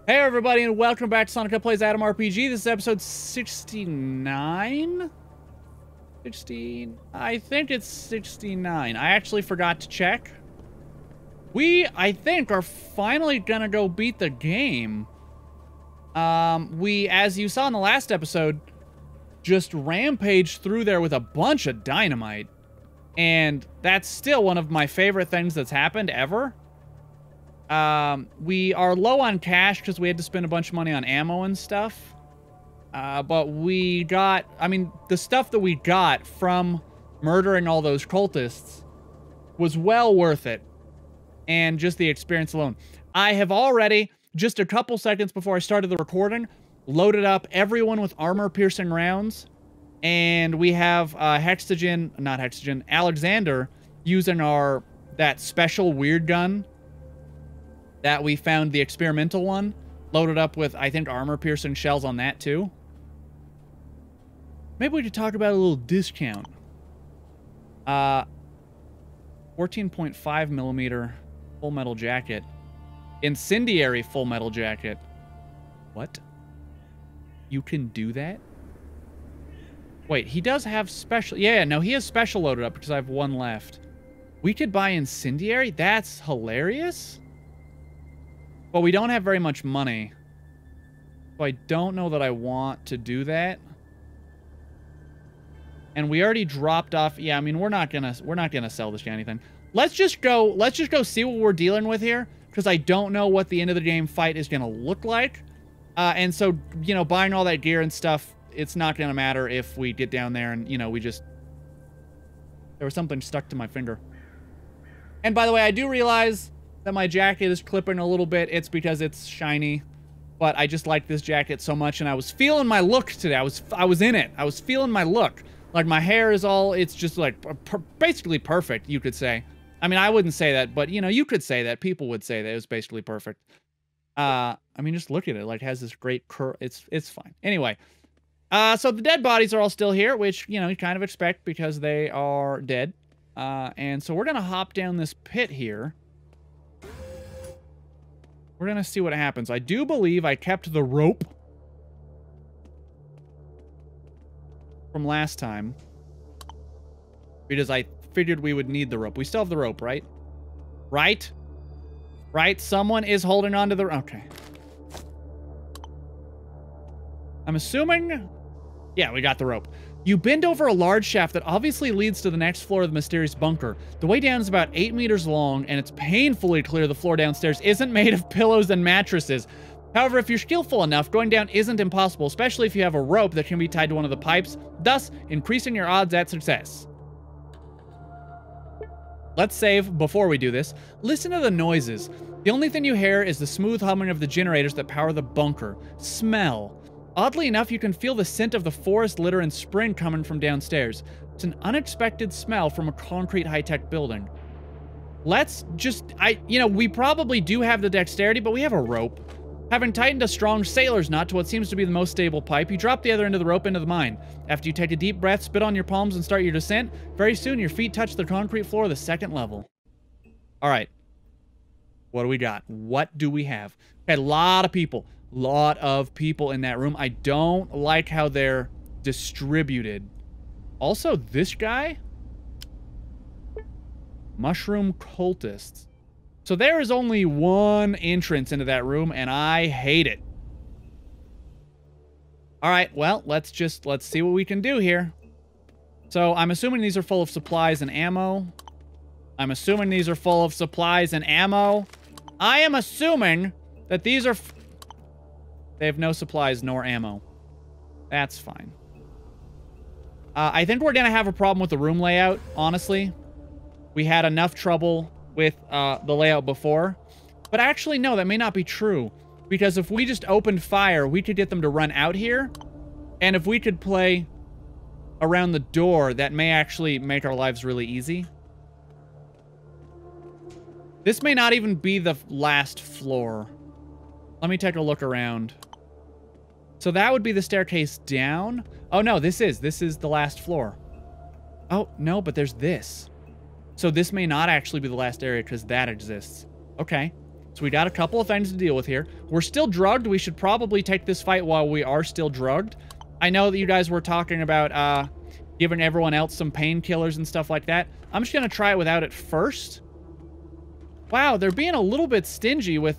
Hey everybody, and welcome back to Sonoket Plays Adam RPG. This is episode 69? I think it's 69. I actually forgot to check. I think, are finally gonna go beat the game. We, as you saw in the last episode, just rampaged through there with a bunch of dynamite. And that's still one of my favorite things that's happened ever. We are low on cash because we had to spend a bunch of money on ammo and stuff. But we got, I mean, the stuff that we got from murdering all those cultists was well worth it. And just the experience alone. I have already, just a couple seconds before I started the recording, loaded up everyone with armor-piercing rounds. And we have, Alexander using that special weird gun that we found, the experimental one, loaded up with, I think, armor-piercing shells on that, too. Maybe we could talk about a little discount. 14.5 millimeter full metal jacket. Incendiary full metal jacket. What? You can do that? Wait, he does have special... Yeah, no, he has special loaded up because I have one left. We could buy incendiary? That's hilarious. But we don't have very much money. So I don't know that I want to do that. And we already dropped off. Yeah, I mean, we're not gonna sell this guy anything. Let's just go see what we're dealing with here, because I don't know what the end of the game fight is gonna look like. And so, you know, buying all that gear and stuff, it's not gonna matter if we get down there and, you know, there was something stuck to my finger. And by the way, I do realize that my jacket is clipping a little bit. It's because it's shiny, but I just like this jacket so much, and I was feeling my look today. I was in it. I was feeling my look. Like, my hair is all, it's just like basically perfect, you could say. I mean, I wouldn't say that, but you know, you could say that. People would say that it was basically perfect. I mean, just look at it. Like, it has this great curl. It's fine. Anyway, so the dead bodies are all still here, which, you know, you kind of expect because they are dead. And so we're gonna hop down this pit here. We're gonna see what happens. I do believe I kept the rope from last time, because I figured we would need the rope. We still have the rope, right? Right? Someone is holding on to the... Okay. I'm assuming... Yeah, we got the rope. You bend over a large shaft that obviously leads to the next floor of the mysterious bunker. The way down is about 8 meters long, and it's painfully clear the floor downstairs isn't made of pillows and mattresses. However, if you're skillful enough, going down isn't impossible, especially if you have a rope that can be tied to one of the pipes, thus increasing your odds at success. Let's save before we do this. Listen to the noises. The only thing you hear is the smooth humming of the generators that power the bunker. Smell. Oddly enough, you can feel the scent of the forest litter and spring coming from downstairs. It's an unexpected smell from a concrete high-tech building. Let's just... you know, we probably do have the dexterity, but we have a rope. Having tightened a strong sailor's knot to what seems to be the most stable pipe, you drop the other end of the rope into the mine. After you take a deep breath, spit on your palms, and start your descent, very soon your feet touch the concrete floor of the second level. Alright. What do we got? What do we have? Okay, a lot of people. Lot of people in that room. I don't like how they're distributed. Also, this guy? Mushroom cultists. So there is only one entrance into that room, and I hate it. Alright, well, let's see what we can do here. So, I'm assuming these are full of supplies and ammo. I am assuming that these are... They have no supplies nor ammo. That's fine. I think we're gonna have a problem with the room layout, honestly. We had enough trouble with the layout before. But actually, no, that may not be true. Because if we just opened fire, we could get them to run out here. And if we could play around the door, that may actually make our lives really easy. This may not even be the last floor. Let me take a look around. So that would be the staircase down. Oh, no, this is the last floor. Oh, no, but there's this. So this may not actually be the last area because that exists. Okay. So we got a couple of things to deal with here. We're still drugged. We should probably take this fight while we are still drugged. I know that you guys were talking about giving everyone else some painkillers and stuff like that. I'm just going to try it without it first. Wow, they're being a little bit stingy with...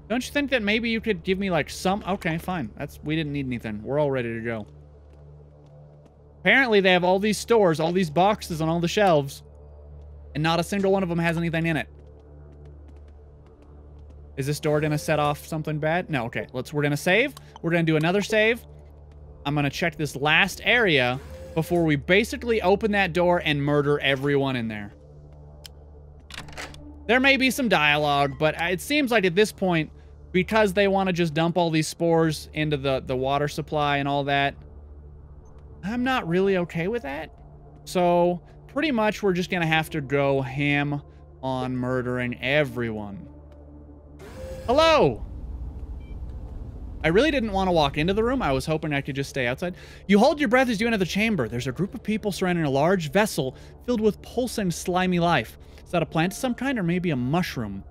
Don't you think that maybe you could give me, like, some... Okay, fine. We didn't need anything. We're all ready to go. Apparently, they have all these stores, all these boxes on all the shelves, and not a single one of them has anything in it. Is this door gonna set off something bad? No, okay. We're gonna save. We're gonna do another save. I'm gonna check this last area before we basically open that door and murder everyone in there. There may be some dialogue, but it seems like at this point, because they want to just dump all these spores into the water supply and all that, I'm not really okay with that. So, pretty much we're just gonna have to go ham on murdering everyone. Hello! I really didn't want to walk into the room. I was hoping I could just stay outside. You hold your breath as you enter the chamber. There's a group of people surrounding a large vessel filled with pulsing, slimy life. Is that a plant of some kind or maybe a mushroom?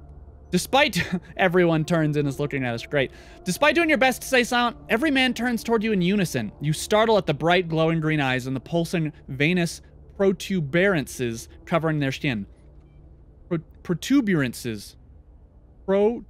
Despite... Everyone turns and is looking at us. Great. Despite doing your best to stay silent, every man turns toward you in unison. You startle at the bright, glowing green eyes and the pulsing, venous protuberances covering their skin. Protuberances. A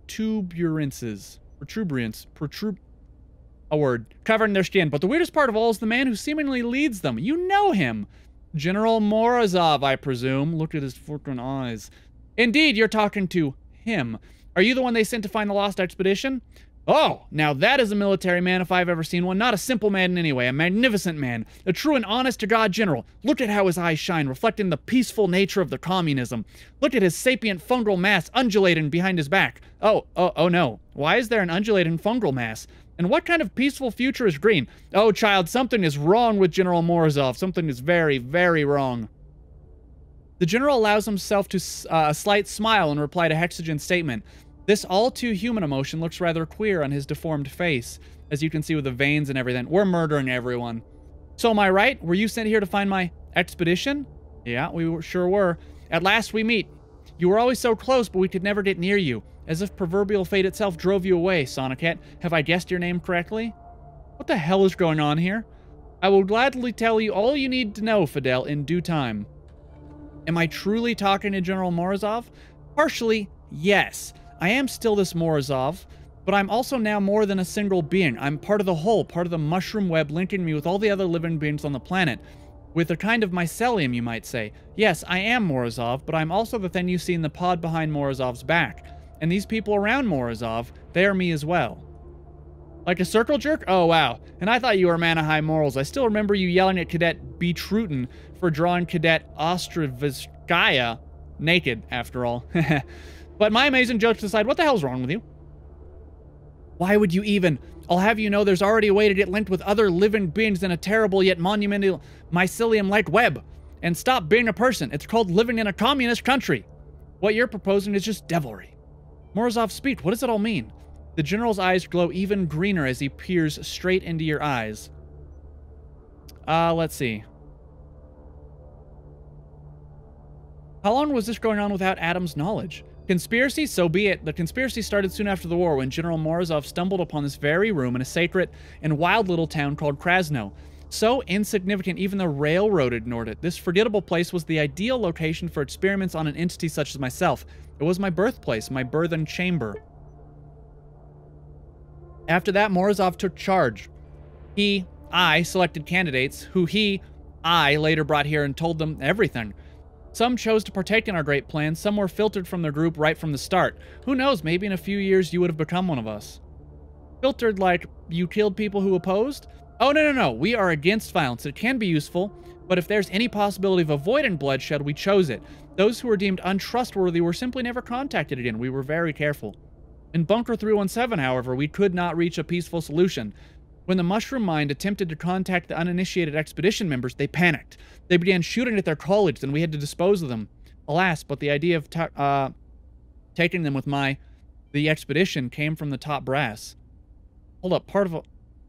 word. Covering their skin. But the weirdest part of all is the man who seemingly leads them. You know him. General Morozov, I presume. Look at his freaking eyes. Indeed, you're talking to him. Are you the one they sent to find the lost expedition? Oh, now that is a military man if I've ever seen one. Not a simple man in any way. A magnificent man. A true and honest-to-God general. Look at how his eyes shine, reflecting the peaceful nature of the communism. Look at his sapient fungal mass undulating behind his back. Oh no. Why is there an undulating fungal mass? And what kind of peaceful future is green? Oh, child, something is wrong with General Morozov. Something is very, very wrong. The general allows himself to a slight smile in reply to Hexagen's statement. This all-too-human emotion looks rather queer on his deformed face, as you can see with the veins and everything. We're murdering everyone. So am I right? Were you sent here to find my expedition? Yeah, we sure were. At last we meet. You were always so close, but we could never get near you. As if proverbial fate itself drove you away, Sonoket. Have I guessed your name correctly? What the hell is going on here? I will gladly tell you all you need to know, Fidel, in due time. Am I truly talking to General Morozov? Partially, yes. I am still this Morozov, but I'm also now more than a single being. I'm part of the whole, part of the mushroom web linking me with all the other living beings on the planet. With a kind of mycelium, you might say. Yes, I am Morozov, but I'm also the thing you see in the pod behind Morozov's back. And these people around Morozov, they are me as well. Like a circle jerk? Oh, wow. And I thought you were a man of high morals. I still remember you yelling at Cadet B. Truton for drawing Cadet Ostrovskaya naked, after all. But my amazing jokes aside, what the hell's wrong with you? Why would you even? I'll have you know there's already a way to get linked with other living beings in a terrible yet monumental mycelium-like web. And stop being a person. It's called living in a communist country. What you're proposing is just devilry. Morozov, speak. What does it all mean? The general's eyes glow even greener as he peers straight into your eyes. Let's see. How long was this going on without Adam's knowledge? Conspiracy? So be it. The conspiracy started soon after the war when General Morozov stumbled upon this very room in a sacred and wild little town called Krasno. So insignificant, even the railroad ignored it. This forgettable place was the ideal location for experiments on an entity such as myself. It was my birthplace, my birthen chamber. After that, Morozov took charge. I selected candidates who I later brought here and told them everything. Some chose to partake in our great plan, some were filtered from the group right from the start. Who knows, maybe in a few years you would have become one of us. Filtered like you killed people who opposed? Oh, no. We are against violence. It can be useful, but if there's any possibility of avoiding bloodshed, we chose it. Those who were deemed untrustworthy were simply never contacted again. We were very careful. In Bunker 317, however, we could not reach a peaceful solution. When the Mushroom Mind attempted to contact the uninitiated expedition members, they panicked. They began shooting at their colleagues, and we had to dispose of them. Alas, but the idea of taking them with the expedition came from the top brass. Hold up,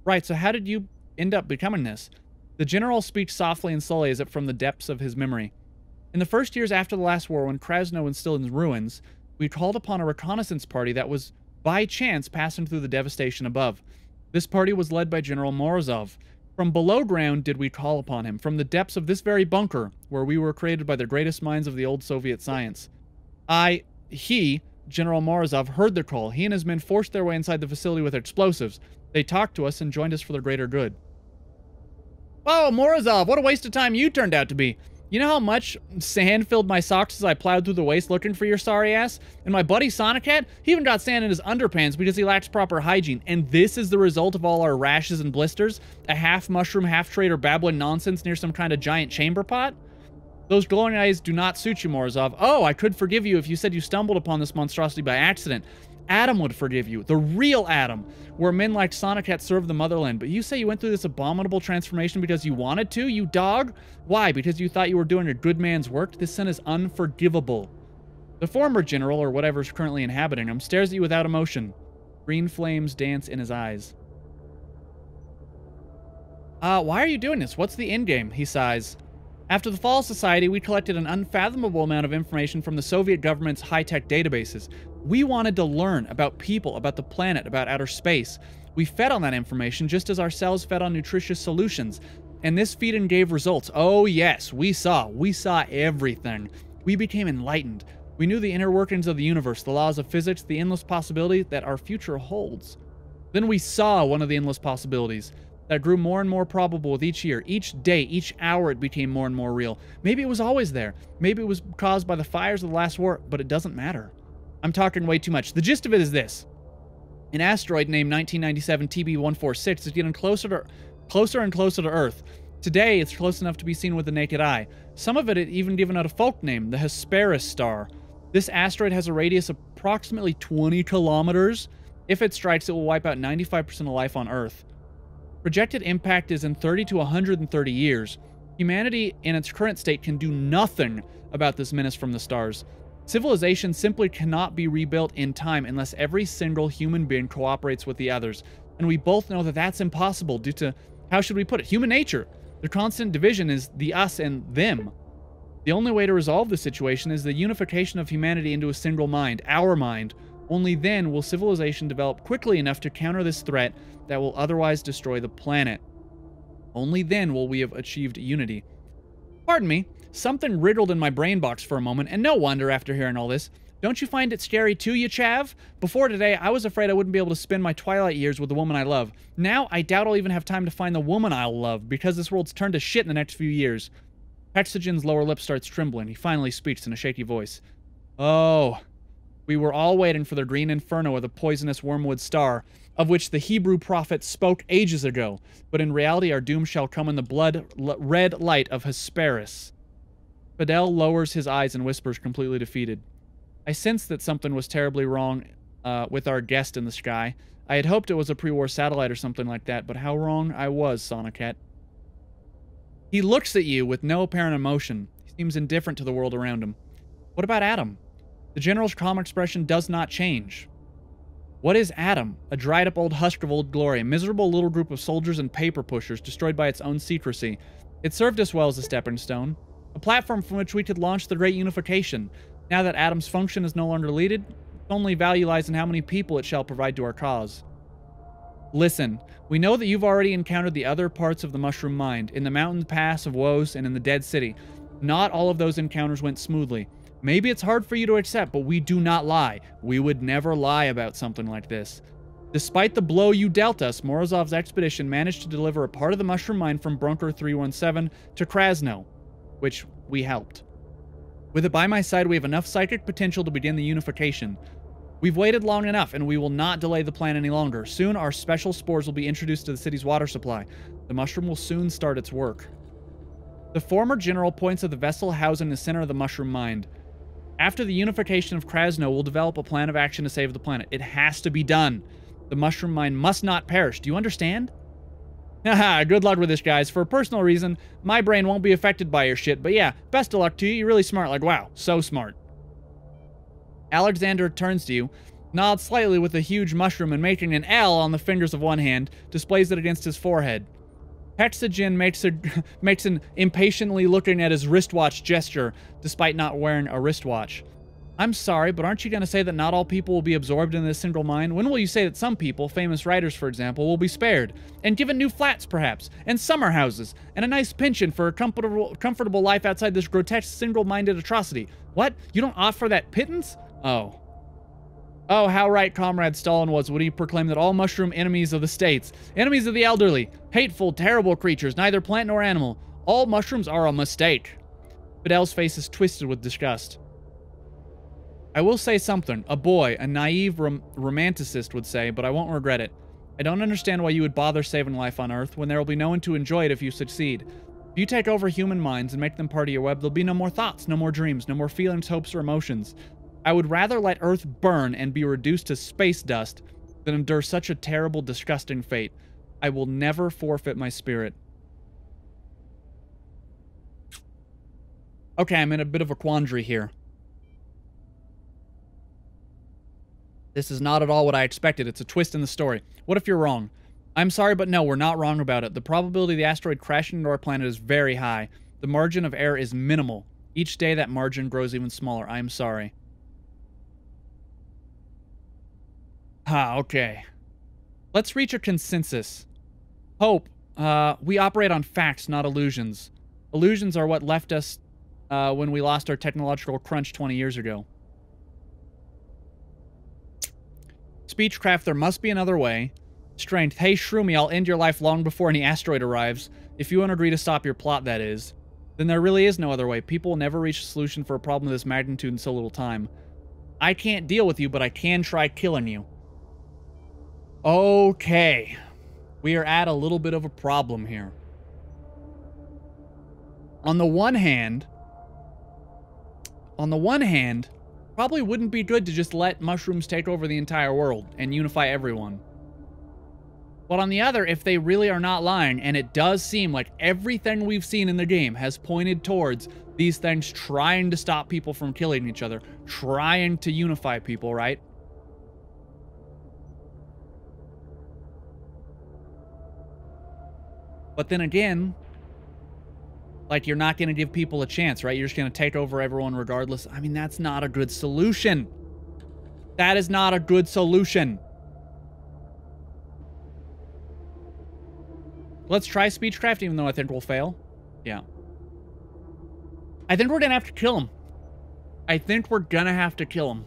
Right, so how did you end up becoming this? The general speaks softly and slowly as if from the depths of his memory. In the first years after the last war, when Krasno was still in ruins, we called upon a reconnaissance party that was, by chance, passing through the devastation above. This party was led by General Morozov. From below ground did we call upon him, from the depths of this very bunker, where we were created by the greatest minds of the old Soviet science. He, General Morozov, heard the call. He and his men forced their way inside the facility with explosives. They talked to us and joined us for the greater good. Oh, Morozov, what a waste of time you turned out to be. You know how much sand filled my socks as I plowed through the waste looking for your sorry ass? And my buddy Sonoket, he even got sand in his underpants because he lacks proper hygiene. And this is the result of all our rashes and blisters? A half mushroom, half traitor babbling nonsense near some kind of giant chamber pot? Those glowing eyes do not suit you, Morozov. Oh, I could forgive you if you said you stumbled upon this monstrosity by accident. Adam would forgive you. The real Adam, where men like Sonoket serve the motherland. But you say you went through this abominable transformation because you wanted to, you dog? Why? Because you thought you were doing a good man's work? This sin is unforgivable. The former general, or whatever's currently inhabiting him, stares at you without emotion. Green flames dance in his eyes. Why are you doing this? What's the endgame? He sighs. After the fall of society, we collected an unfathomable amount of information from the Soviet government's high-tech databases. We wanted to learn about people, about the planet, about outer space. We fed on that information just as our cells fed on nutritious solutions. And this feeding gave results. Oh yes, we saw everything. We became enlightened. We knew the inner workings of the universe, the laws of physics, the endless possibility that our future holds. Then we saw one of the endless possibilities that grew more and more probable with each year. Each day, each hour, it became more and more real. Maybe it was always there. Maybe it was caused by the fires of the last war, but it doesn't matter. I'm talking way too much. The gist of it is this. An asteroid named 1997 TB146 is getting closer and closer to Earth. Today, it's close enough to be seen with the naked eye. Some of it even given out a folk name, the Hesperus star. This asteroid has a radius of approximately 20 kilometers. If it strikes, it will wipe out 95% of life on Earth. Projected impact is in 30 to 130 years. Humanity, in its current state, can do nothing about this menace from the stars. Civilization simply cannot be rebuilt in time unless every single human being cooperates with the others. And we both know that that's impossible due to, how should we put it, human nature. The constant division is the us and them. The only way to resolve the situation is the unification of humanity into a single mind, our mind. Only then will civilization develop quickly enough to counter this threat that will otherwise destroy the planet. Only then will we have achieved unity. Pardon me, something wriggled in my brain box for a moment, and no wonder after hearing all this. Don't you find it scary too, you chav? Before today, I was afraid I wouldn't be able to spend my twilight years with the woman I love. Now, I doubt I'll even have time to find the woman I'll love, because this world's turned to shit in the next few years. Hexagen's lower lip starts trembling. He finally speaks in a shaky voice. Oh, we were all waiting for the green inferno of the poisonous wormwood star, of which the Hebrew prophet spoke ages ago, but in reality our doom shall come in the red light of Hesperus. Fidel lowers his eyes and whispers, completely defeated. I sensed that something was terribly wrong with our guest in the sky. I had hoped it was a pre-war satellite or something like that, but how wrong I was, Sonoket. He looks at you with no apparent emotion. He seems indifferent to the world around him. What about Adam? The general's calm expression does not change. What is Adam? A dried-up old husk of old glory, a miserable little group of soldiers and paper pushers destroyed by its own secrecy. It served us well as a stepping stone, a platform from which we could launch the great unification. Now that Adam's function is no longer needed, its only value lies in how many people it shall provide to our cause. Listen, we know that you've already encountered the other parts of the Mushroom Mind, in the mountain pass of woes and in the Dead City. Not all of those encounters went smoothly. Maybe it's hard for you to accept, but we do not lie. We would never lie about something like this. Despite the blow you dealt us, Morozov's expedition managed to deliver a part of the Mushroom Mind from Bunker 317 to Krasno, which we helped. With it by my side, we have enough psychic potential to begin the unification. We've waited long enough, and we will not delay the plan any longer. Soon, our special spores will be introduced to the city's water supply. The mushroom will soon start its work. The former general points at the vessel housed in the center of the Mushroom Mind. After the unification of Krasno, we'll develop a plan of action to save the planet. It has to be done. The Mushroom Mind must not perish. Do you understand? Haha, good luck with this, guys. For a personal reason, my brain won't be affected by your shit, but yeah, best of luck to you. You're really smart. Like, wow, so smart. Alexander turns to you, nods slightly with a huge mushroom, and making an L on the fingers of one hand, displays it against his forehead. Hexagen makes an impatiently looking at his wristwatch gesture, despite not wearing a wristwatch. I'm sorry, but aren't you going to say that not all people will be absorbed in this single mine? When will you say that some people, famous writers for example, will be spared and given new flats perhaps, and summer houses, and a nice pension for a comfortable life outside this grotesque single-minded atrocity? What? You don't offer that pittance? Oh. Oh, how right Comrade Stalin was when he proclaimed that all mushroom enemies of the states, enemies of the elderly, hateful, terrible creatures, neither plant nor animal, all mushrooms are a mistake. Fidel's face is twisted with disgust. I will say something. A boy, a naive romanticist would say, but I won't regret it. I don't understand why you would bother saving life on Earth when there will be no one to enjoy it if you succeed. If you take over human minds and make them part of your web, there'll be no more thoughts, no more dreams, no more feelings, hopes, or emotions. I would rather let Earth burn and be reduced to space dust than endure such a terrible, disgusting fate. I will never forfeit my spirit. Okay, I'm in a bit of a quandary here. This is not at all what I expected. It's a twist in the story. What if you're wrong? I'm sorry, but no, we're not wrong about it. The probability of the asteroid crashing into our planet is very high. The margin of error is minimal. Each day, that margin grows even smaller. I am sorry. Okay. Let's reach a consensus. Hope. We operate on facts, not illusions. Illusions are what left us when we lost our technological crunch 20 years ago. Speechcraft, there must be another way. Strength, hey Shroomy, I'll end your life long before any asteroid arrives. If you won't agree to stop your plot, that is. Then there really is no other way. People will never reach a solution for a problem of this magnitude in so little time. I can't deal with you, but I can try killing you. Okay. We are at a little bit of a problem here. On the one hand, probably wouldn't be good to just let mushrooms take over the entire world and unify everyone. But on the other, if they really are not lying, and it does seem like everything we've seen in the game has pointed towards these things trying to stop people from killing each other, trying to unify people, right? But then again, like, you're not going to give people a chance, right? You're just going to take over everyone regardless. I mean, that's not a good solution. That is not a good solution. Let's try Speechcraft, even though I think we'll fail. Yeah. I think we're going to have to kill him. I think we're going to have to kill him.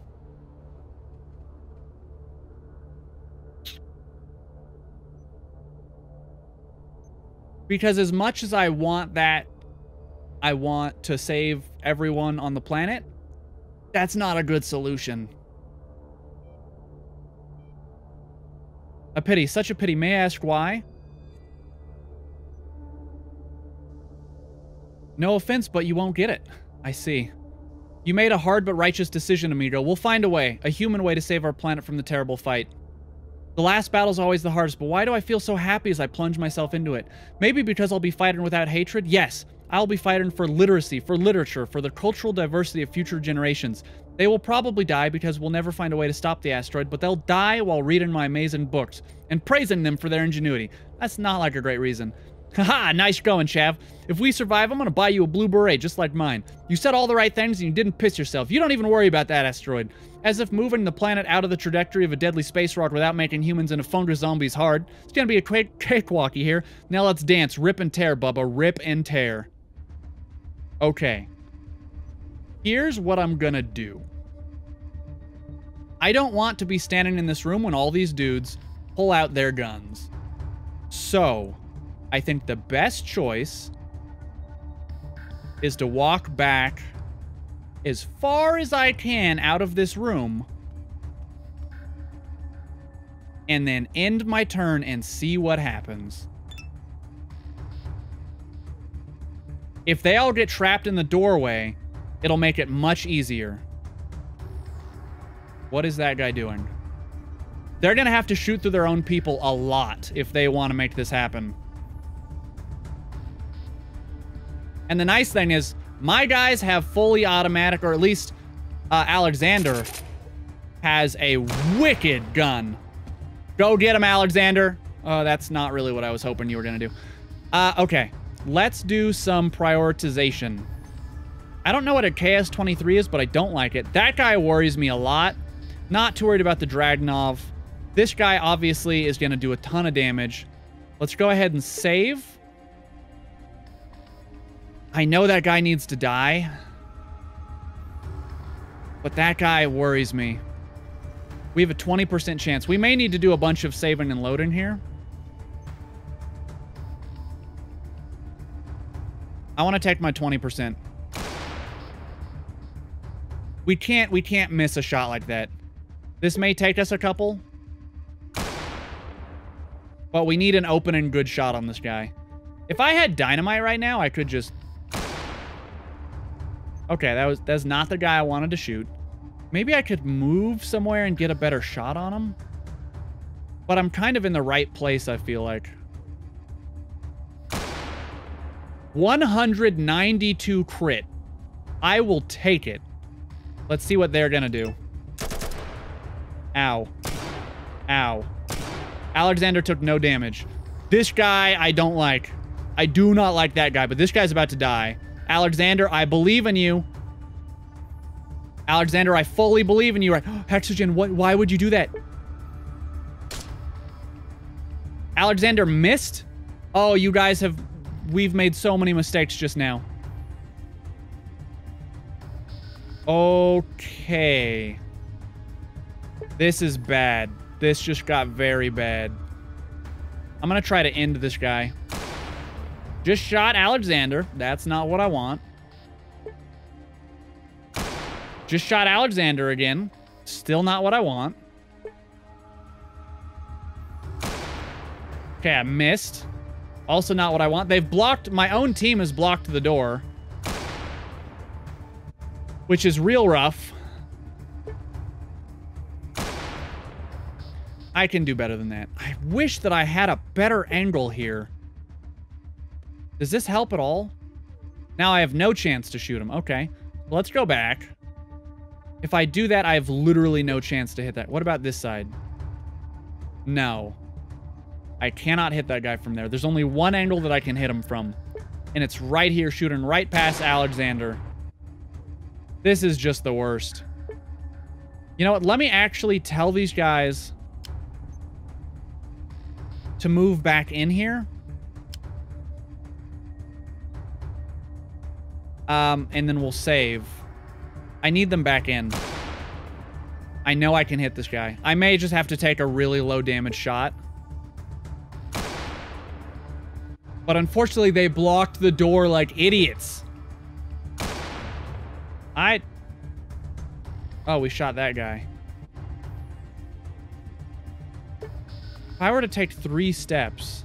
Because as much as I want that, I want to save everyone on the planet, that's not a good solution. A pity, such a pity. May I ask why? No offense, but you won't get it. I see. You made a hard but righteous decision, amigo. We'll find a way, a human way to save our planet from the terrible fight. The last battle's always the hardest, but why do I feel so happy as I plunge myself into it? Maybe because I'll be fighting without hatred? Yes, I'll be fighting for literacy, for literature, for the cultural diversity of future generations. They will probably die because we'll never find a way to stop the asteroid, but they'll die while reading my amazing books and praising them for their ingenuity. That's not like a great reason. Haha, nice going, Chav. If we survive, I'm gonna buy you a blue beret just like mine. You said all the right things and you didn't piss yourself. You don't even worry about that asteroid. As if moving the planet out of the trajectory of a deadly space rock without making humans into fungus zombies hard. It's gonna be a cakewalkie here. Now let's dance. Rip and tear, Bubba. Rip and tear. Okay. Here's what I'm gonna do. I don't want to be standing in this room when all these dudes pull out their guns. So, I think the best choice is to walk back as far as I can out of this room and then end my turn and see what happens. If they all get trapped in the doorway, it'll make it much easier. What is that guy doing? They're gonna have to shoot through their own people a lot if they want to make this happen. And the nice thing is, my guys have fully automatic, or at least Alexander has a wicked gun. Go get him, Alexander. Oh, that's not really what I was hoping you were going to do. Okay, let's do some prioritization. I don't know what a KS-23 is, but I don't like it. That guy worries me a lot. Not too worried about the Dragunov. This guy obviously is going to do a ton of damage. Let's go ahead and save. I know that guy needs to die. But that guy worries me. We have a 20% chance. We may need to do a bunch of saving and loading here. I want to take my 20%. We can't miss a shot like that. This may take us a couple. But we need an open and good shot on this guy. If I had dynamite right now, I could just... Okay, that's not the guy I wanted to shoot. Maybe I could move somewhere and get a better shot on him. But I'm kind of in the right place, I feel like. 192 crit. I will take it. Let's see what they're gonna do. Ow. Ow. Alexander took no damage. This guy, I don't like. I do not like that guy, but this guy's about to die. Alexander, I believe in you. Alexander, I fully believe in you. Right? Hexogen, why would you do that? Alexander missed? Oh, you guys have... We've made so many mistakes just now. Okay. This is bad. This just got very bad. I'm gonna try to end this guy. Just shot Alexander. That's not what I want. Just shot Alexander again. Still not what I want. Okay, I missed. Also not what I want. They've blocked... My own team has blocked the door. Which is real rough. I can do better than that. I wish that I had a better angle here. Does this help at all? Now I have no chance to shoot him. Okay. Let's go back. If I do that, I have literally no chance to hit that. What about this side? No. I cannot hit that guy from there. There's only one angle that I can hit him from. And it's right here, shooting right past Alexander. This is just the worst. You know what? Let me actually tell these guys to move back in here. And then we'll save. I need them back in. I know I can hit this guy. I may just have to take a really low damage shot. But unfortunately, they blocked the door like idiots. Oh, we shot that guy. If I were to take 3 steps,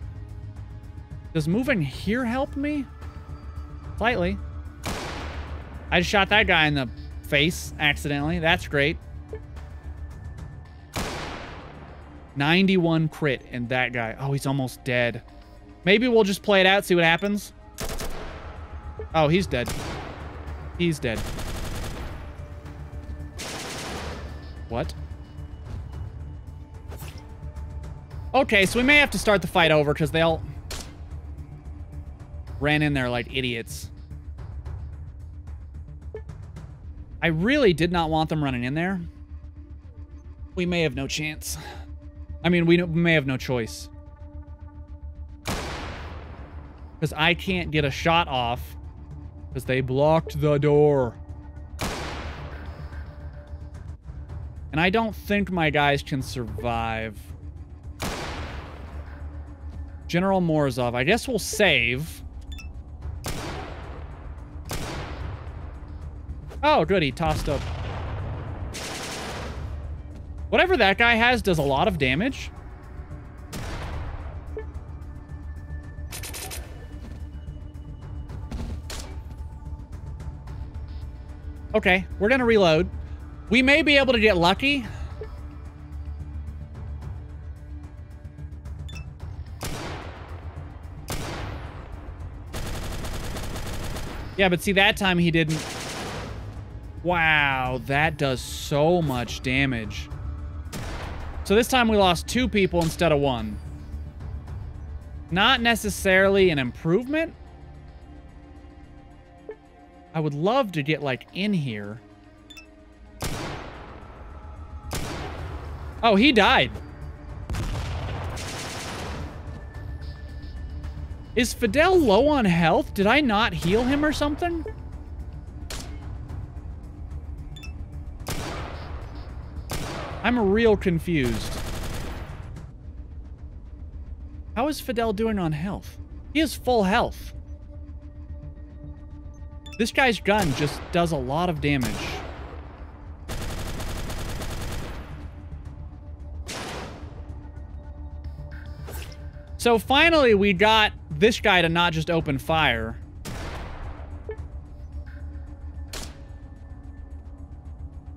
does moving here help me? Slightly. I just shot that guy in the face accidentally. That's great. 91 crit in that guy. Oh, he's almost dead. Maybe we'll just play it out, see what happens. Oh, he's dead. He's dead. What? Okay, so we may have to start the fight over because they all ran in there like idiots. I really did not want them running in there. We may have no chance. I mean, we may have no choice. Because I can't get a shot off because they blocked the door. And I don't think my guys can survive. General Morozov. I guess we'll save. Oh, good. He tossed up. Whatever that guy has does a lot of damage. Okay, we're gonna reload. We may be able to get lucky. Yeah, but see, that time he didn't. Wow, that does so much damage. So this time we lost 2 people instead of 1. Not necessarily an improvement. I would love to get, like, in here. Oh, he died. Is Fidel low on health? Did I not heal him or something? I'm real confused. How is Fidel doing on health? He has full health. This guy's gun just does a lot of damage. So finally, we got this guy to not just open fire.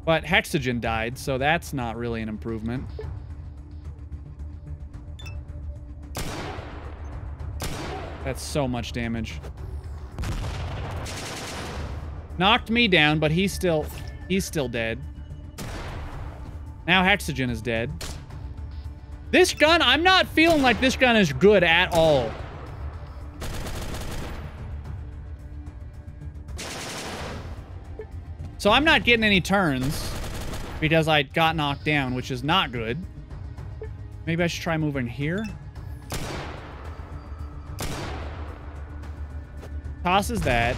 But Hexogen died, so that's not really an improvement. That's so much damage. Knocked me down, but he's still dead. Now Hexogen is dead. This gun, I'm not feeling like this gun is good at all. So I'm not getting any turns because I got knocked down, which is not good. Maybe I should try moving here. Tosses that.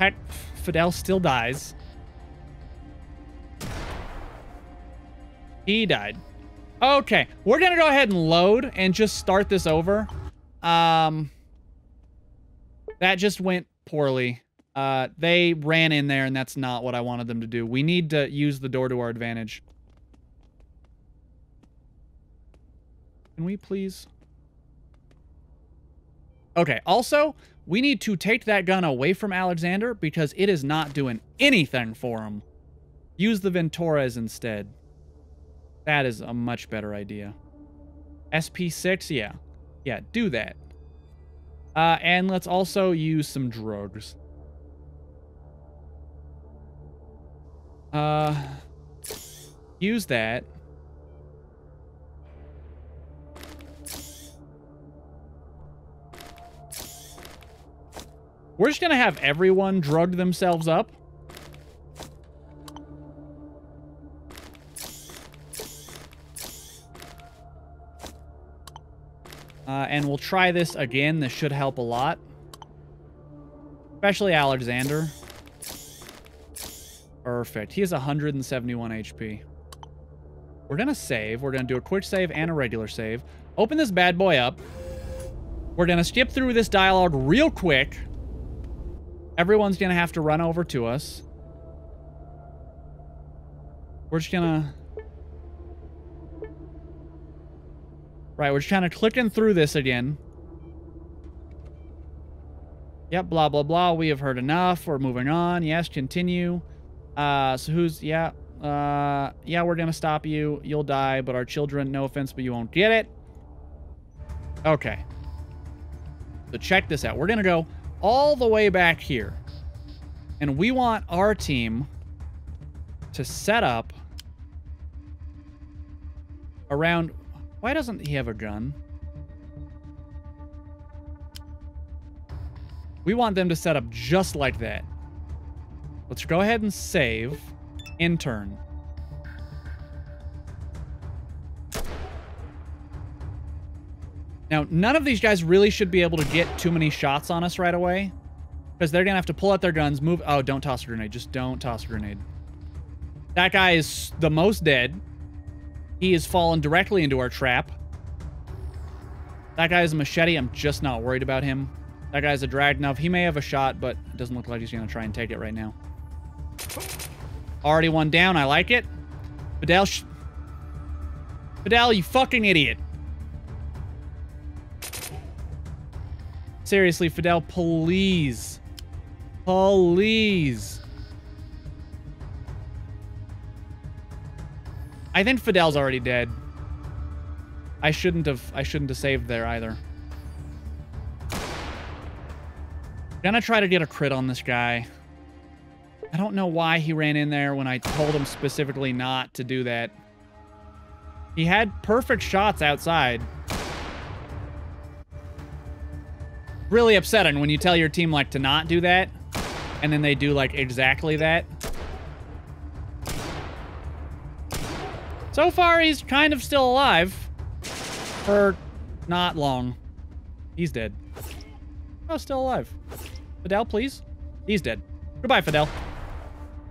Heck, Fidel still dies. He died. Okay, we're gonna go ahead and load and just start this over. That just went poorly. They ran in there and that's not what I wanted them to do. We need to use the door to our advantage. Can we please? Okay, also, we need to take that gun away from Alexander because it is not doing anything for him. Use the Venturas instead. That is a much better idea. SP6, yeah. Yeah, do that. And let's also use some drugs. Use that. We're just gonna have everyone drug themselves up. And we'll try this again. This should help a lot. Especially Alexander. Perfect. He has 171 HP. We're gonna save. We're gonna do a quick save and a regular save. Open this bad boy up. We're gonna skip through this dialogue real quick. Everyone's gonna have to run over to us. We're just gonna... Right, we're just kind of clicking through this again. Yep, blah, blah, blah. We have heard enough. We're moving on. Yes, continue. So who's... Yeah. Yeah, we're gonna stop you. You'll die, but our children, no offense, but you won't get it. Okay. So check this out. We're gonna go all the way back here. And we want our team to set up around... Why doesn't he have a gun? We want them to set up just like that. Let's go ahead and save. Intern. Now, none of these guys really should be able to get too many shots on us right away. Because they're going to have to pull out their guns, move... Oh, don't toss a grenade. Just don't toss a grenade. That guy is the most dead. He has fallen directly into our trap. That guy has a machete. I'm just not worried about him. That guy's a Dragnov. He may have a shot, but it doesn't look like he's going to try and take it right now. Already one down. I like it. Fidel, Fidel, you fucking idiot. Seriously, Fidel, please. Please. I think Fidel's already dead. I shouldn't have saved there either. Gonna try to get a crit on this guy. I don't know why he ran in there when I told him specifically not to do that. He had perfect shots outside. Really upsetting when you tell your team, like, to not do that, and then they do, like, exactly that. So far, he's kind of still alive. For not long. He's dead. Oh, still alive. Fidel, please? He's dead. Goodbye, Fidel.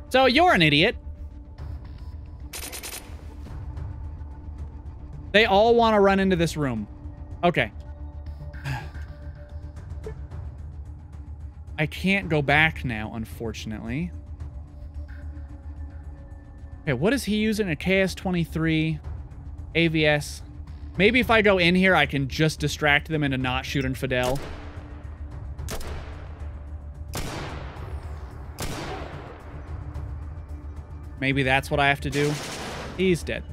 So, you're an idiot. They all want to run into this room. Okay. I can't go back now, unfortunately. Okay, what is he using? A KS-23 AVS. Maybe if I go in here, I can just distract them into not shooting Fidel. Maybe that's what I have to do. He's dead.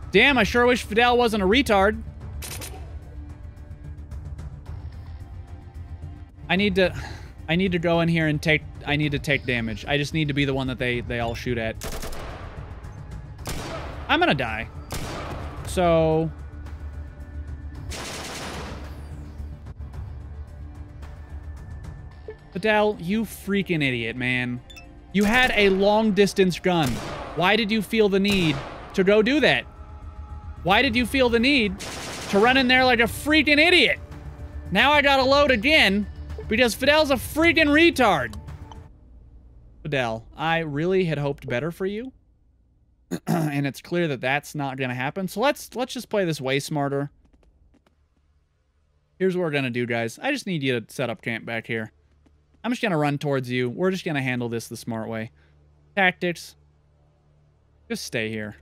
Damn, I sure wish Fidel wasn't a retard. I need to go in here and take damage. I just need to be the one that they all shoot at. I'm gonna die. So Fidel, you freaking idiot, man. You had a long distance gun. Why did you feel the need to go do that? Why did you feel the need to run in there like a freaking idiot? Now I gotta load again because Fidel's a freaking retard. Fidel, I really had hoped better for you. And it's clear that that's not gonna happen. So let's just play this way smarter. Here's what we're gonna do, guys. I just need you to set up camp back here. I'm just gonna run towards you. We're just gonna handle this the smart way. Tactics. Just stay here.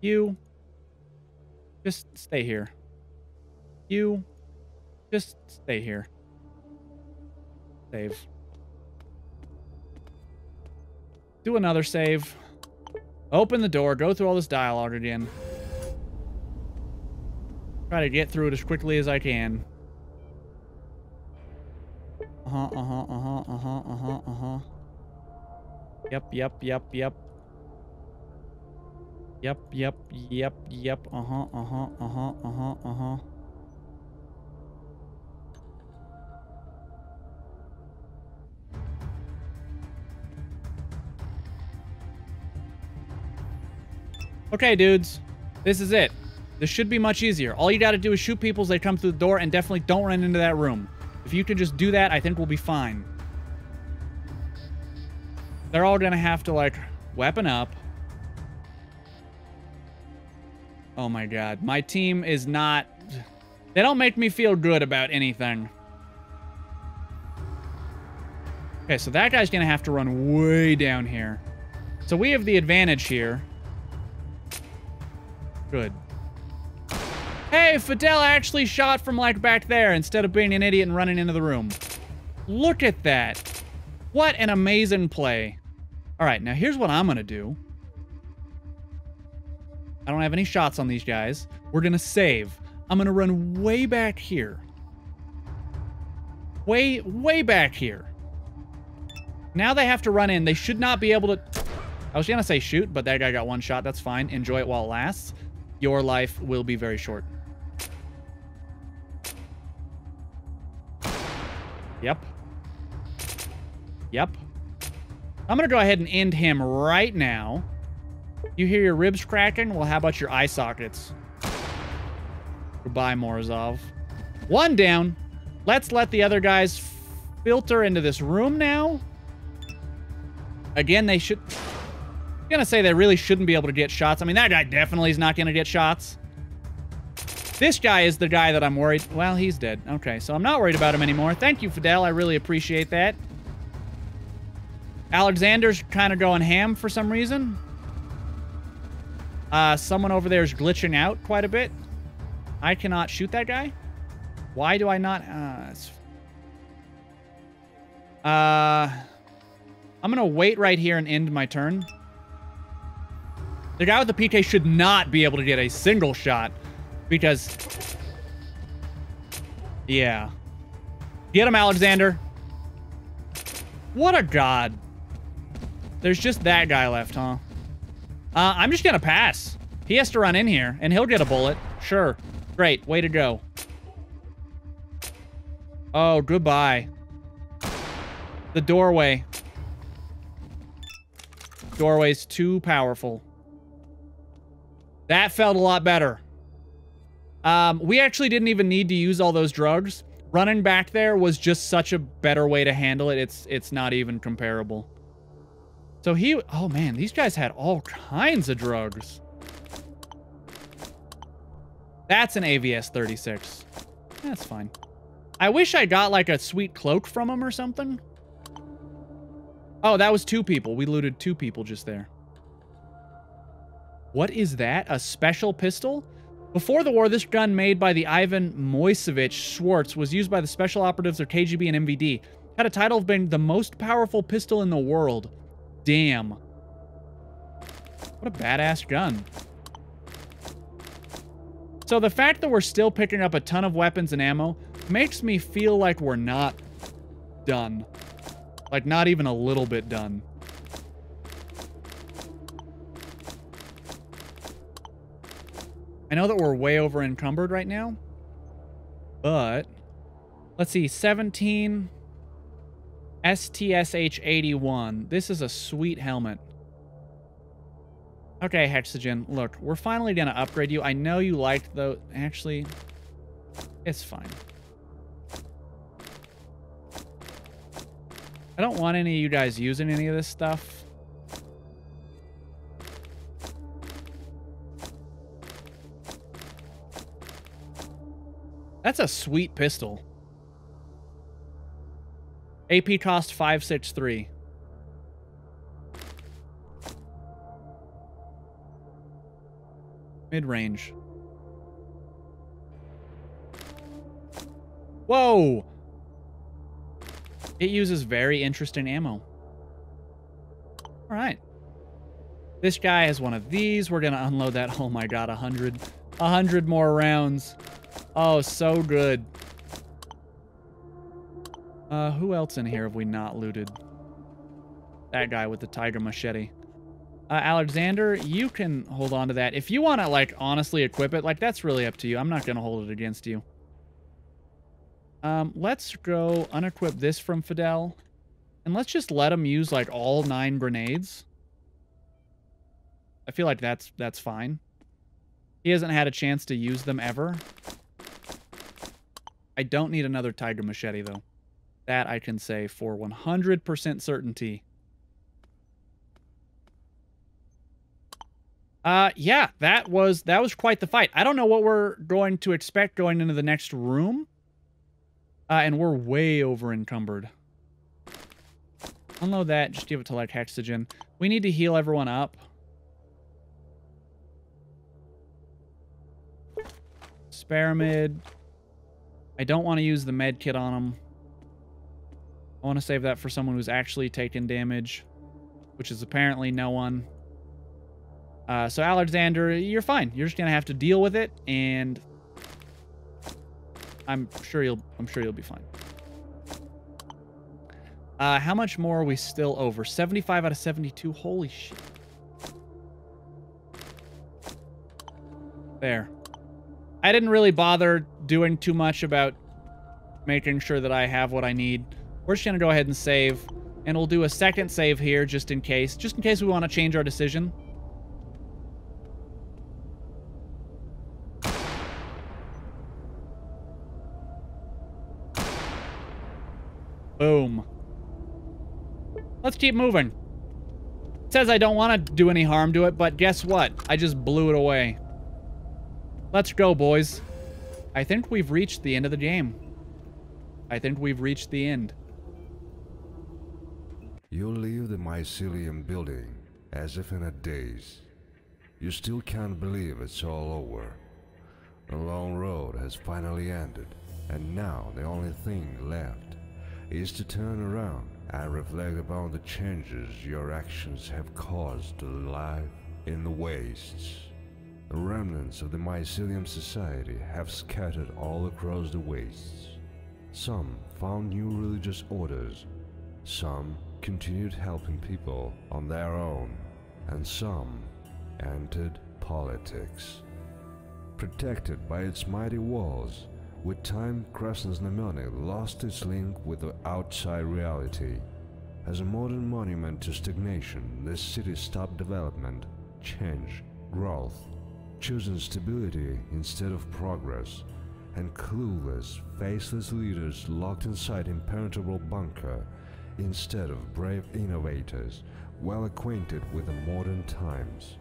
You. Just stay here. You. Just stay here. Save. Do another save. Open the door. Go through all this dialogue again. Try to get through it as quickly as I can. Yep. Okay, dudes. This is it. This should be much easier. All you gotta do is shoot people as they come through the door, and definitely don't run into that room. If you can just do that, I think we'll be fine. They're all gonna have to, like, weapon up. Oh my god. My team is not... They don't make me feel good about anything. Okay, so that guy's gonna have to run way down here. So we have the advantage here. Good. Hey, Fidel actually shot from, like, back there instead of being an idiot and running into the room. Look at that. What an amazing play. All right, now here's what I'm gonna do. I don't have any shots on these guys. We're gonna save. I'm gonna run way back here. Way back here. Now they have to run in. They should not be able to... I was gonna say shoot, but that guy got one shot. That's fine. Enjoy it while it lasts. Your life will be very short. Yep. I'm gonna go ahead and end him right now. You hear your ribs cracking? Well, how about your eye sockets? Goodbye, Morozov. One down. Let's let the other guys filter into this room now. Again, they should... I'm gonna say they really shouldn't be able to get shots. I mean, that guy definitely is not gonna get shots. This guy is the guy that I'm worried... Well, he's dead. Okay, so I'm not worried about him anymore. Thank you, Fidel. I really appreciate that. Alexander's kind of going ham for some reason. Someone over there is glitching out quite a bit. I cannot shoot that guy. Why do I not... I'm gonna wait right here and end my turn. The guy with the PK should not be able to get a single shot. Because... Yeah. Get him, Alexander. What a god. There's just that guy left, huh? I'm just gonna pass. He has to run in here, and he'll get a bullet. Sure. Great. Way to go. Oh, goodbye. The doorway. Doorway's too powerful. That felt a lot better. We actually didn't even need to use all those drugs. Running back there was just such a better way to handle it. It's not even comparable. So oh man, these guys had all kinds of drugs. That's an AVS 36. That's fine. I wish I got like a sweet cloak from him or something. Oh, that was 2 people. We looted 2 people just there. What is that? A special pistol? Before the war, this gun made by the Ivan Moisevich Schwartz was used by the special operatives of KGB and MVD. Had a title of being the most powerful pistol in the world. Damn. What a badass gun. So the fact that we're still picking up a ton of weapons and ammo makes me feel like we're not done. Like, not even a little bit done. I know that we're way over encumbered right now, but let's see, 17 STSH 81. This is a sweet helmet. Okay, Hexogen, look, we're finally gonna upgrade you. I know you liked those. Actually, it's fine. I don't want any of you guys using any of this stuff. That's a sweet pistol. AP cost 563. Mid-range. Whoa! It uses very interesting ammo. Alright. This guy has one of these. We're gonna unload that. Oh my god, 100 more rounds. Oh, so good. Who else in here have we not looted? That guy with the tiger machete. Alexander, you can hold on to that. If you want to, like, honestly equip it, like, that's really up to you. I'm not going to hold it against you. Let's go unequip this from Fidel. And let's just let him use, like, all 9 grenades. I feel like that's fine. He hasn't had a chance to use them ever. I don't need another tiger machete, though. That I can say for 100% certainty. Yeah, that was quite the fight. I don't know what we're going to expect going into the next room. And we're way over encumbered. Unload that, just give it to, like, Hexogen. We need to heal everyone up. Sparamid. I don't want to use the med kit on him. I want to save that for someone who's actually taken damage, which is apparently no one. So Alexander, you're fine. You're just gonna have to deal with it, and I'm sure you'll be fine. How much more are we still over? 75 out of 72. Holy shit. There. I didn't really bother doing too much about making sure that I have what I need. We're just going to go ahead and save. And we'll do a second save here just in case. Just in case we want to change our decision. Boom. Let's keep moving. It says I don't want to do any harm to it, but guess what? I just blew it away. Let's go, boys. I think we've reached the end of the game. I think we've reached the end. You leave the mycelium building as if in a daze. You still can't believe it's all over. The long road has finally ended, and now the only thing left is to turn around and reflect upon the changes your actions have caused to life in the wastes. The remnants of the mycelium society have scattered all across the wastes. Some found new religious orders, some continued helping people on their own, and some entered politics. Protected by its mighty walls, with time Krasnoznamenny lost its link with the outside reality. As a modern monument to stagnation, this city stopped development, change, growth, choosing stability instead of progress, and clueless, faceless leaders locked inside impenetrable bunker instead of brave innovators well acquainted with the modern times.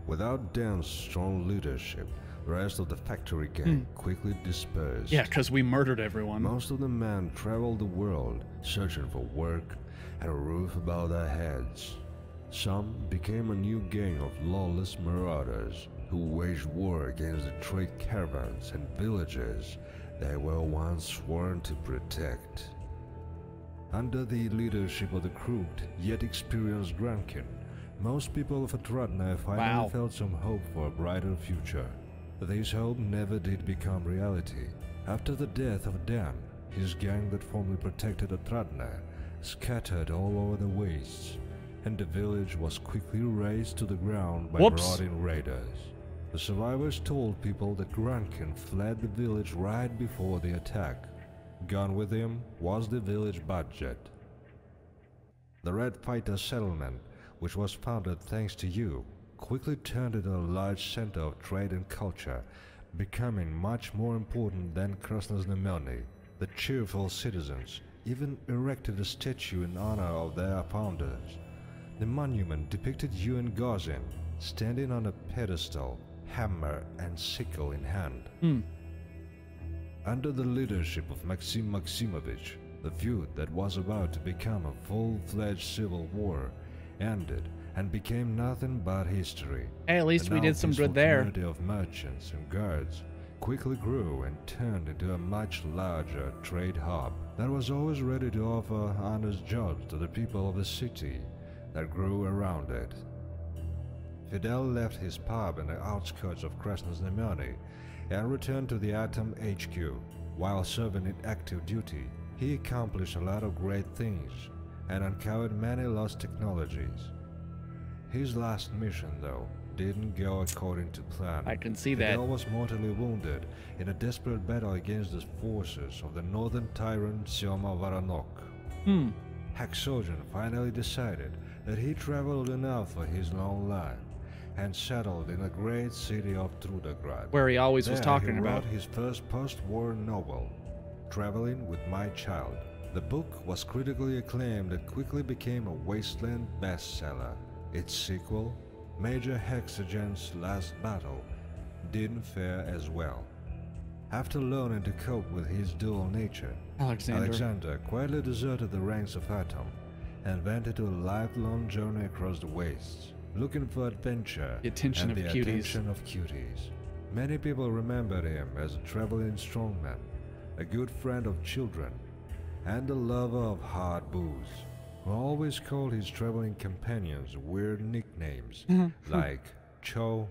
Without Dan's strong leadership, the rest of the factory gang quickly dispersed. Yeah, because we murdered everyone. Most of the men traveled the world searching for work and a roof above their heads. Some became a new gang of lawless marauders who waged war against the trade caravans and villages they were once sworn to protect. Under the leadership of the crooked yet experienced Grankin, most people of Atradna finally felt some hope for a brighter future. This hope never did become reality. After the death of Dan, his gang that formerly protected Atradna scattered all over the wastes, and the village was quickly razed to the ground by marauding raiders. The survivors told people that Grankin fled the village right before the attack. Gone with him was the village budget. The Red Fighter settlement, which was founded thanks to you, quickly turned into a large center of trade and culture, becoming much more important than Krasnoznamenny. The cheerful citizens even erected a statue in honor of their founders. The monument depicted you and Gozin standing on a pedestal, hammer and sickle in hand. Under the leadership of Maxim Maximovich, the feud that was about to become a full-fledged civil war ended and became nothing but history. Hey, at least we did some good there. The community of merchants and guards quickly grew and turned into a much larger trade hub that was always ready to offer honest jobs to the people of the city that grew around it. Fidel left his pub in the outskirts of Krasnoznamenny and returned to the Atom HQ. While serving in active duty, he accomplished a lot of great things and uncovered many lost technologies. His last mission, though, didn't go according to plan. I can see that. Fidel was mortally wounded in a desperate battle against the forces of the northern tyrant Syoma Varanok. Haxogen finally decided that he traveled enough for his long life and settled in the great city of Trudograd, where he always was talking he about. wrote his first post-war novel, Traveling with My Child. The book was critically acclaimed and quickly became a Wasteland bestseller. Its sequel, Major Hexagen's Last Battle, didn't fare as well. After learning to cope with his dual nature, Alexander quietly deserted the ranks of Atom and went into a lifelong journey across the wastes, looking for adventure and the attention of cuties. Many people remembered him as a traveling strongman, a good friend of children, and a lover of hard booze, who always called his traveling companions weird nicknames like Cho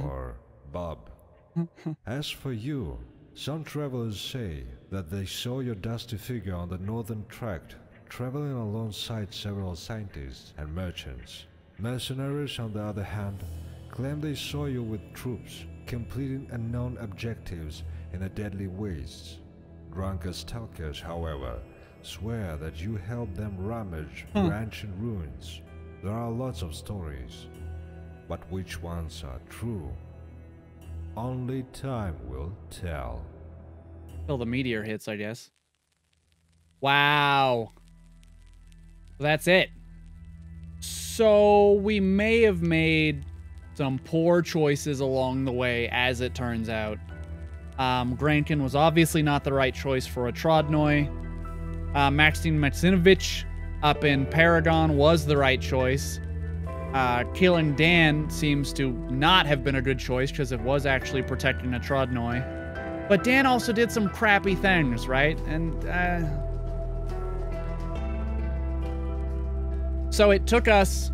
or Bob. As for you, some travelers say that they saw your dusty figure on the northern tract, traveling alongside several scientists and merchants. Mercenaries, on the other hand, claim they saw you with troops, completing unknown objectives in the deadly wastes. Drunken stalkers, however, swear that you helped them rummage ancient ruins. There are lots of stories, but which ones are true? Only time will tell. Till the meteor hits, I guess. Wow. That's it. So we may have made some poor choices along the way, as it turns out. Grankin was obviously not the right choice for a Trodnoi. Maxim Maximovich up in Paragon was the right choice. Killing Dan seems to not have been a good choice because it was actually protecting a Trodnoi. But Dan also did some crappy things, right? And so it took us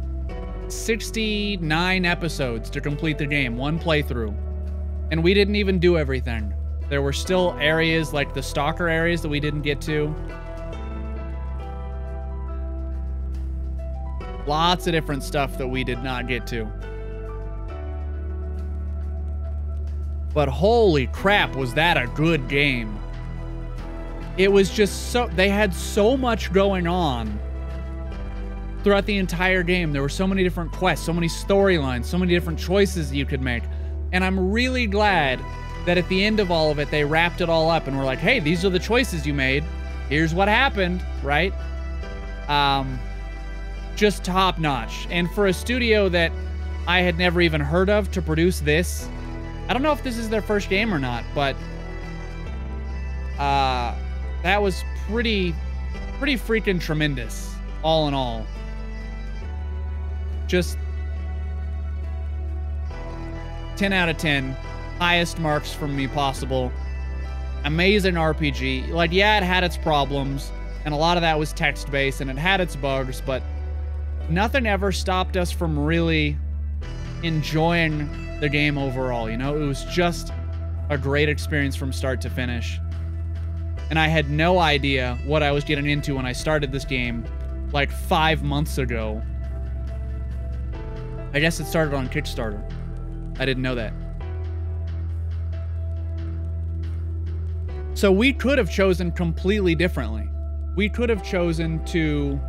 69 episodes to complete the game, one playthrough. And we didn't even do everything. There were still areas like the Stalker areas that we didn't get to. Lots of different stuff that we did not get to. But holy crap, was that a good game. It was just so, they had so much going on throughout the entire game. There were so many different quests, so many storylines, so many different choices you could make. And I'm really glad that at the end of all of it, they wrapped it all up and were like, hey, these are the choices you made. Here's what happened, right? Just top notch. And for a studio that I had never even heard of to produce this, I don't know if this is their first game or not, but that was pretty freaking tremendous, all in all. Just 10 out of 10. Highest marks from me possible. Amazing RPG. Like, yeah, it had its problems, and a lot of that was text-based, and it had its bugs, but nothing ever stopped us from really enjoying the game overall, you know? It was just a great experience from start to finish. And I had no idea what I was getting into when I started this game like 5 months ago. I guess it started on Kickstarter. I didn't know that. So we could have chosen completely differently. We could have chosen to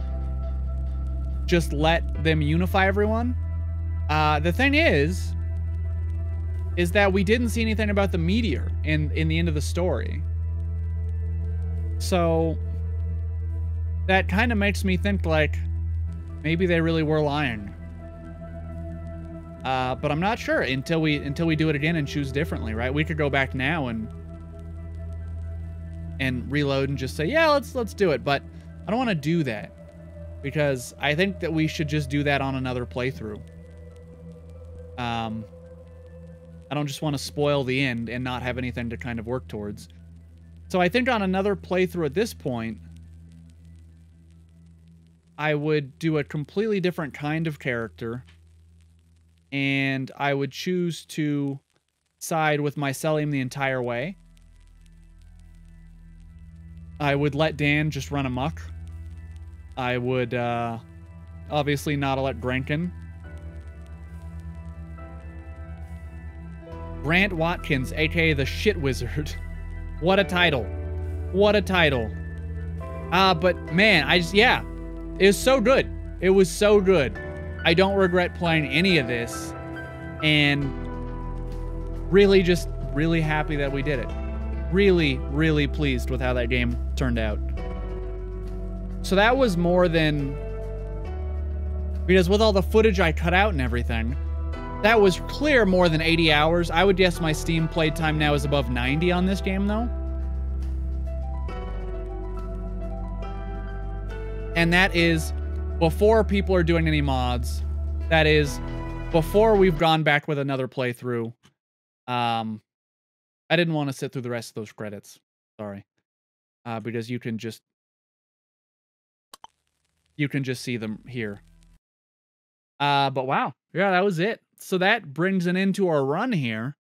just let them unify everyone. The thing is that we didn't see anything about the meteor in the end of the story. So that kind of makes me think like maybe they really were lying. But I'm not sure until we do it again and choose differently, right? We could go back now and reload and just say, yeah, let's do it. But I don't want to do that because I think that we should just do that on another playthrough. I don't just want to spoil the end and not have anything to kind of work towards. So I think on another playthrough at this point, I would do a completely different kind of character, and I would choose to side with Mycelium the entire way. I would let Dan just run amok. I would obviously not let Grankin. Grant Watkins, aka the Shit Wizard. What a title. What a title. But man, yeah, it was so good. It was so good. I don't regret playing any of this, and really happy that we did it. Really pleased with how that game turned out. So that was more than, because with all the footage I cut out and everything, that was clear more than 80 hours. I would guess my Steam playtime now is above 90 on this game, though. And that is before people are doing any mods. That is before we've gone back with another playthrough. I didn't want to sit through the rest of those credits. Sorry. Because you can just see them here. But wow. Yeah, that was it. So that brings an end to our run here.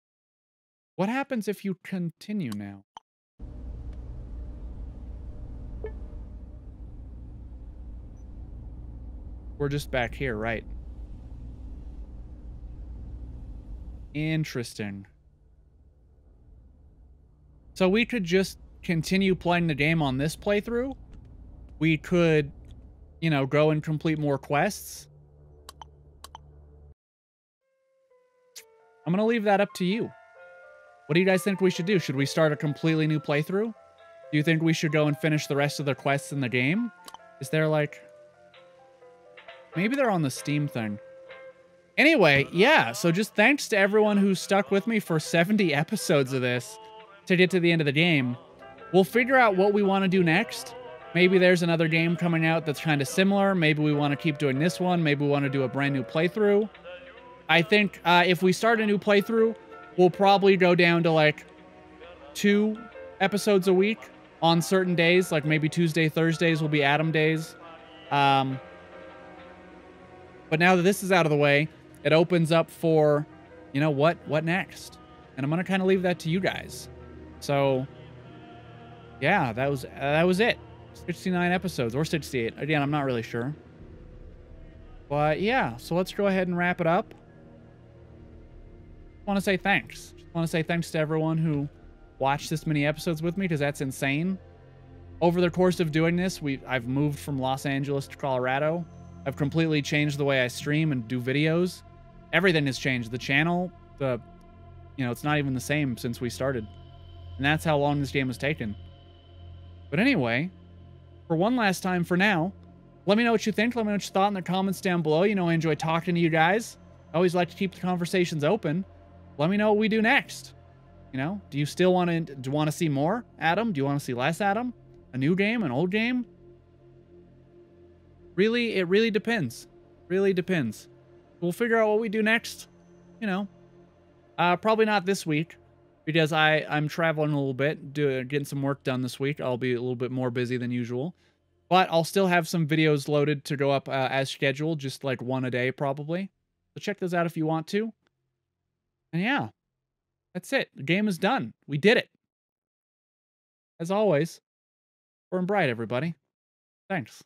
What happens if you continue now? We're just back here, right? Interesting. So we could just continue playing the game on this playthrough. We could, you know, go and complete more quests. I'm going to leave that up to you. What do you guys think we should do? Should we start a completely new playthrough? Do you think we should go and finish the rest of the quests in the game? Is there like... Maybe they're on the Steam thing. Anyway, yeah, so just thanks to everyone who stuck with me for 70 episodes of this to get to the end of the game. We'll figure out what we want to do next. Maybe there's another game coming out that's kind of similar. Maybe we want to keep doing this one. Maybe we want to do a brand new playthrough. I think if we start a new playthrough, we'll probably go down to like 2 episodes a week on certain days. Like maybe Tuesday, Thursdays will be Adam days. But now that this is out of the way, it opens up for, you know, what next? And I'm going to kind of leave that to you guys. So, yeah, that was it. 69 episodes, or 68. Again, I'm not really sure. But, yeah, so let's go ahead and wrap it up. want to say thanks. Just want to say thanks to everyone who watched this many episodes with me, because that's insane. Over the course of doing this, I've moved from Los Angeles to Colorado. I've completely changed the way I stream and do videos. Everything has changed. The channel, it's not even the same since we started. And that's how long this game has taken. But anyway, for one last time for now, let me know what you think. Let me know what you thought in the comments down below. You know, I enjoy talking to you guys. I always like to keep the conversations open. Let me know what we do next. You know, do you still want to see more Adam? Do you want to see less Adam? A new game, an old game? Really, it really depends. Really depends. We'll figure out what we do next. You know, probably not this week, because I'm traveling a little bit, getting some work done this week. I'll be a little bit more busy than usual. But I'll still have some videos loaded to go up as scheduled, just like one a day probably. So check those out if you want to. And yeah, that's it. The game is done. We did it. As always, burn bright, everybody. Thanks.